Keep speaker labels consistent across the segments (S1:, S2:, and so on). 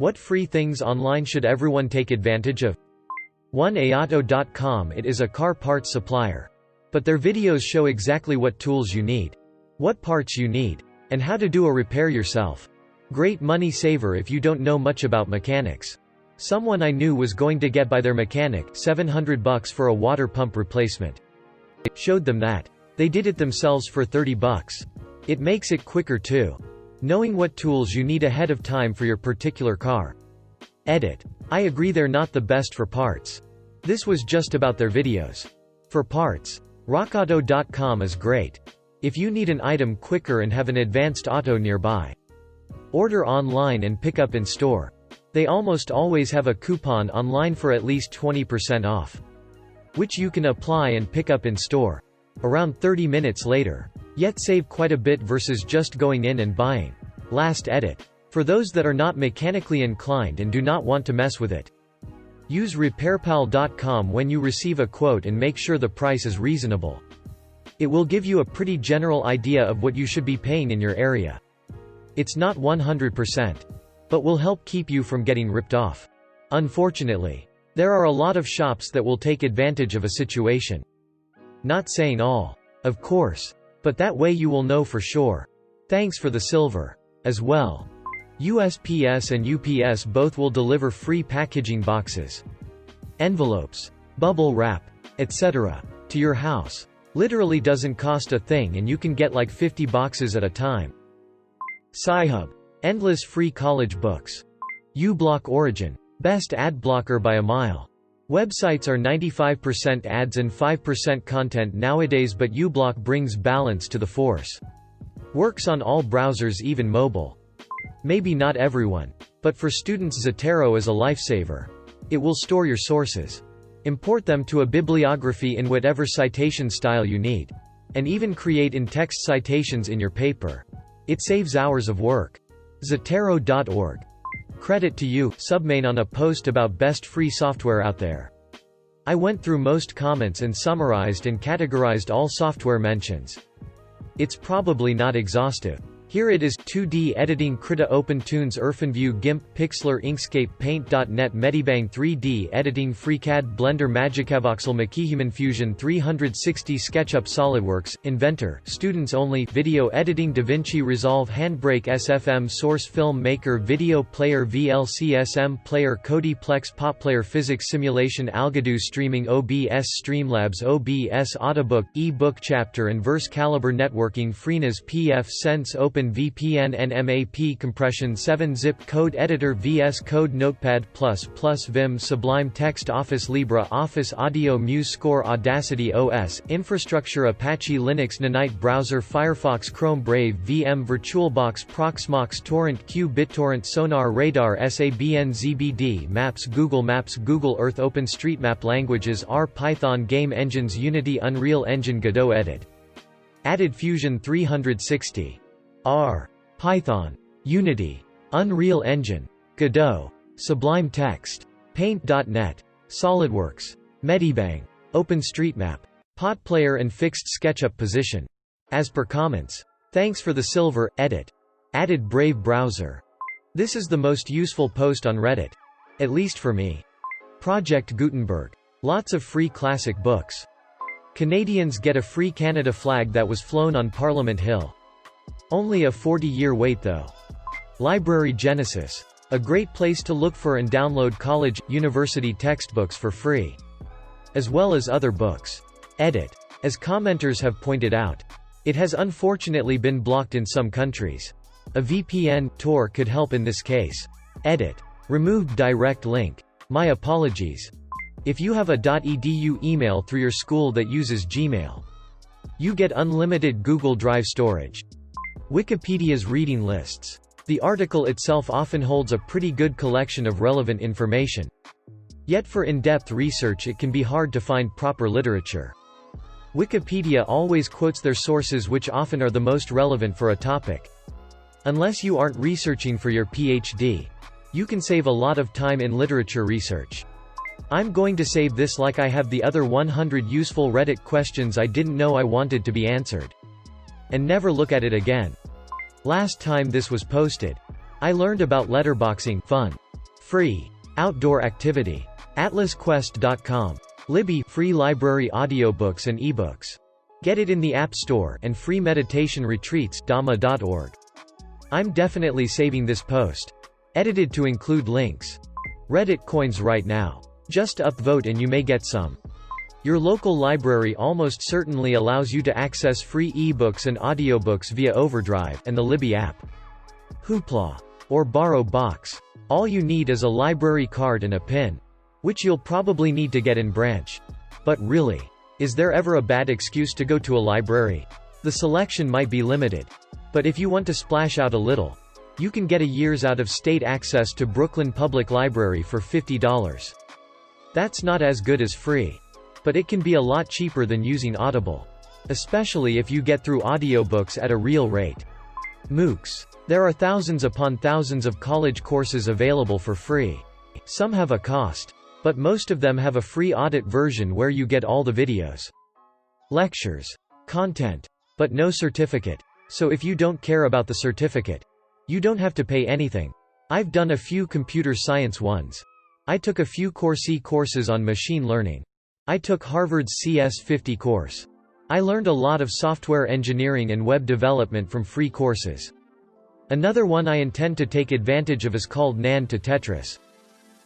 S1: What free things online should everyone take advantage of? 1AAuto.com. It is a car parts supplier. But their videos show exactly what tools you need, what parts you need, and how to do a repair yourself. Great money saver if you don't know much about mechanics. Someone I knew was going to get by their mechanic $700 for a water pump replacement. Showed them that. They did it themselves for $30. It makes it quicker too. Knowing what tools you need ahead of time for your particular car. Edit. I agree they're not the best for parts. This was just about their videos. For parts, rockauto.com is great. If you need an item quicker and have an advanced auto nearby. Order online and pick up in store. They almost always have a coupon online for at least 20% off, which you can apply and pick up in store around 30 minutes later. Yet save quite a bit versus just going in and buying. Last edit. For those that are not mechanically inclined and do not want to mess with it, use RepairPal.com when you receive a quote and make sure the price is reasonable. It will give you a pretty general idea of what you should be paying in your area. It's not 100%, but will help keep you from getting ripped off. Unfortunately, there are a lot of shops that will take advantage of a situation. Not saying all, of course. But that way you will know for sure. Thanks for the silver. As well. USPS and UPS both will deliver free packaging boxes, envelopes, bubble wrap, etc. to your house. Literally doesn't cost a thing and you can get like 50 boxes at a time. Sci-Hub. Endless free college books. uBlock Origin. Best ad blocker by a mile. Websites are 95% ads and 5% content nowadays, but uBlock brings balance to the force. Works on all browsers, even mobile. Maybe not everyone, but for students Zotero is a lifesaver. It will store your sources, import them to a bibliography in whatever citation style you need, and even create in-text citations in your paper. It saves hours of work. Zotero.org. Credit to you, Submain, on a post about best free software out there. I went through most comments and summarized and categorized all software mentions. It's probably not exhaustive. Here it is: 2D editing, Krita, OpenTunes, IrfanView, GIMP, Pixlr, Inkscape, Paint.net, Medibang, 3D editing, FreeCAD, Blender, Magicavoxel, Makihuman, Fusion 360, SketchUp, SolidWorks, Inventor, Students Only, Video Editing, DaVinci Resolve, Handbrake, SFM, Source, Film Maker, Video Player, VLC, Player, Kodiplex, PopPlayer, Physics Simulation, Algodo, Streaming, OBS, Streamlabs, OBS, Autobook, eBook Chapter and Verse, Calibre, Networking, Freenas, PF Sense, OpenVPN, NMAP Compression, 7-Zip, Code Editor, VS Code, Notepad++, Vim, Sublime Text, Office, LibreOffice, Audio, MuseScore, Audacity OS, Infrastructure, Apache Linux, Nanite Browser, Firefox, Chrome, Brave, VM, VirtualBox, Proxmox, Torrent, Q, BitTorrent, Sonar, Radar, SABN, ZBD, Maps, Google Earth, OpenStreetMap. Languages: R, Python. Game engines: Unity, Unreal Engine, Godot. Edit. Added Fusion 360. R, Python, Unity, Unreal Engine, Godot, Sublime Text, Paint.net, SolidWorks, Medibang, OpenStreetMap, PotPlayer and Fixed SketchUp Position. As per comments. Thanks for the silver. Edit. Added Brave browser. This is the most useful post on Reddit. At least for me. Project Gutenberg. Lots of free classic books. Canadians get a free Canada flag that was flown on Parliament Hill. Only a 40-year wait though. Library Genesis. A great place to look for and download college, university textbooks for free. As well as other books. Edit. As commenters have pointed out, it has unfortunately been blocked in some countries. A VPN, Tor, could help in this case. Edit. Removed direct link. My apologies. If you have a .edu email through your school that uses Gmail, you get unlimited Google Drive storage. Wikipedia's reading lists. The article itself often holds a pretty good collection of relevant information. Yet for in-depth research it can be hard to find proper literature. Wikipedia always quotes their sources, which often are the most relevant for a topic. Unless you aren't researching for your PhD, you can save a lot of time in literature research. I'm going to save this like I have the other 100 useful Reddit questions I didn't know I wanted to be answered. And never look at it again. Last time this was posted, I learned about letterboxing, fun. Free. Outdoor activity. AtlasQuest.com. Libby, free library audiobooks and ebooks. Get it in the App Store, and free meditation retreats, Dhamma.org. I'm definitely saving this post. Edited to include links. Reddit coins right now. Just upvote and you may get some. Your local library almost certainly allows you to access free ebooks and audiobooks via Overdrive and the Libby app. Hoopla. Or borrow box. All you need is a library card and a PIN. Which you'll probably need to get in branch. But really, is there ever a bad excuse to go to a library? The selection might be limited. But if you want to splash out a little, you can get a year's out-of-state access to Brooklyn Public Library for $50. That's not as good as free. But it can be a lot cheaper than using Audible. Especially if you get through audiobooks at a real rate. MOOCs. There are thousands upon thousands of college courses available for free. Some have a cost. But most of them have a free audit version where you get all the videos. Lectures. Content. But no certificate. So if you don't care about the certificate, you don't have to pay anything. I've done a few computer science ones. I took a few Coursera courses on machine learning. I took Harvard's CS50 course. I learned a lot of software engineering and web development from free courses. Another one I intend to take advantage of is called NAND to Tetris,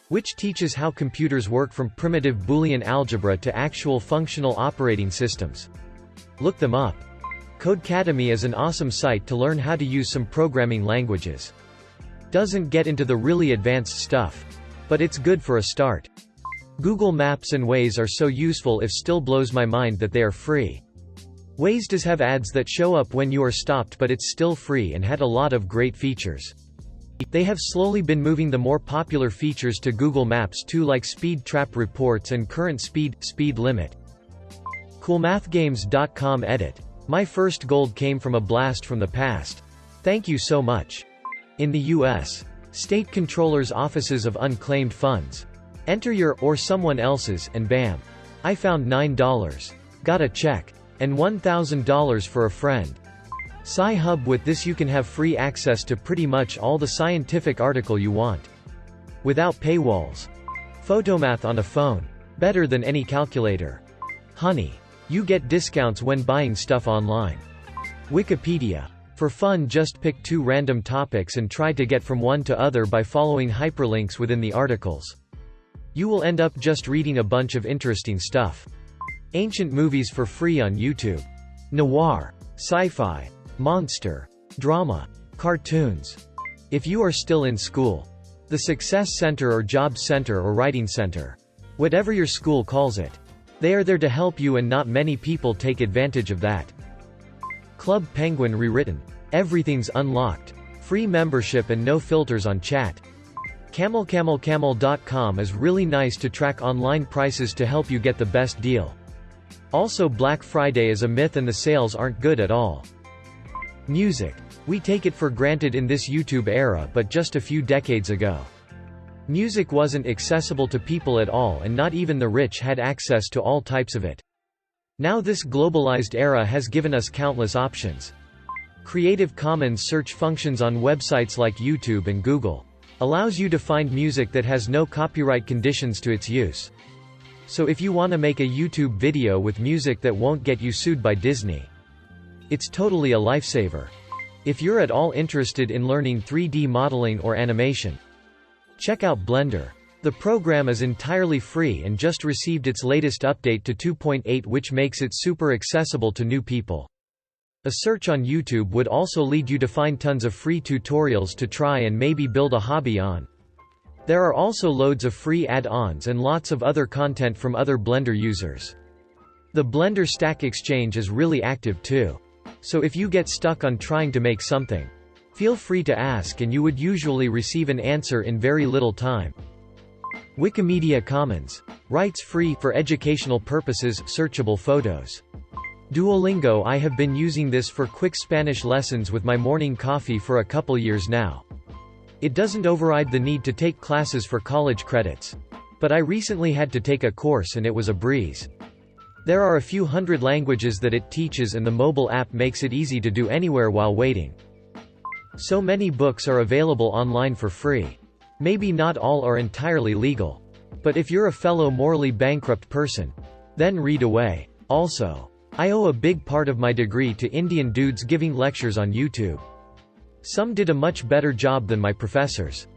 S1: which teaches how computers work from primitive Boolean algebra to actual functional operating systems. Look them up. Codecademy is an awesome site to learn how to use some programming languages. Doesn't get into the really advanced stuff, but it's good for a start. Google Maps and Waze are so useful, it still blows my mind that they are free. Waze does have ads that show up when you are stopped, but it's still free and had a lot of great features. They have slowly been moving the more popular features to Google Maps too, like speed trap reports and current speed limit. Coolmathgames.com edit. My first gold came from a blast from the past. Thank you so much. In the U.S. State Controller's Offices of Unclaimed Funds. Enter your, or someone else's, and bam. I found $9. Got a check. And $1,000 for a friend. Sci-Hub. With this you can have free access to pretty much all the scientific article you want. Without paywalls. Photomath on a phone. Better than any calculator. Honey. You get discounts when buying stuff online. Wikipedia. For fun, just pick 2 random topics and try to get from one to other by following hyperlinks within the articles. You will end up just reading a bunch of interesting stuff. Ancient movies for free on YouTube. Noir. Sci-fi. Monster. Drama. Cartoons. If you are still in school. The Success Center or Job Center or Writing Center. Whatever your school calls it. They are there to help you, and not many people take advantage of that. Club Penguin Rewritten. Everything's unlocked. Free membership and no filters on chat. CamelCamelCamel.com is really nice to track online prices to help you get the best deal. Also, Black Friday is a myth and the sales aren't good at all. Music. We take it for granted in this YouTube era, but just a few decades ago, music wasn't accessible to people at all, and not even the rich had access to all types of it. Now this globalized era has given us countless options. Creative Commons search functions on websites like YouTube and Google allows you to find music that has no copyright conditions to its use. So if you want to make a YouTube video with music that won't get you sued by Disney, it's totally a lifesaver. If you're at all interested in learning 3D modeling or animation, check out Blender. The program is entirely free and just received its latest update to 2.8, which makes it super accessible to new people. A search on YouTube would also lead you to find tons of free tutorials to try and maybe build a hobby on. There are also loads of free add-ons and lots of other content from other Blender users. The Blender Stack Exchange is really active too. So if you get stuck on trying to make something, feel free to ask and you would usually receive an answer in very little time. Wikimedia Commons. Rights free, for educational purposes, searchable photos. Duolingo. I have been using this for quick Spanish lessons with my morning coffee for a couple years now. It doesn't override the need to take classes for college credits. But I recently had to take a course and it was a breeze. There are a few hundred languages that it teaches, and the mobile app makes it easy to do anywhere while waiting. So many books are available online for free. Maybe not all are entirely legal. But if you're a fellow morally bankrupt person, then read away. Also, I owe a big part of my degree to Indian dudes giving lectures on YouTube. Some did a much better job than my professors.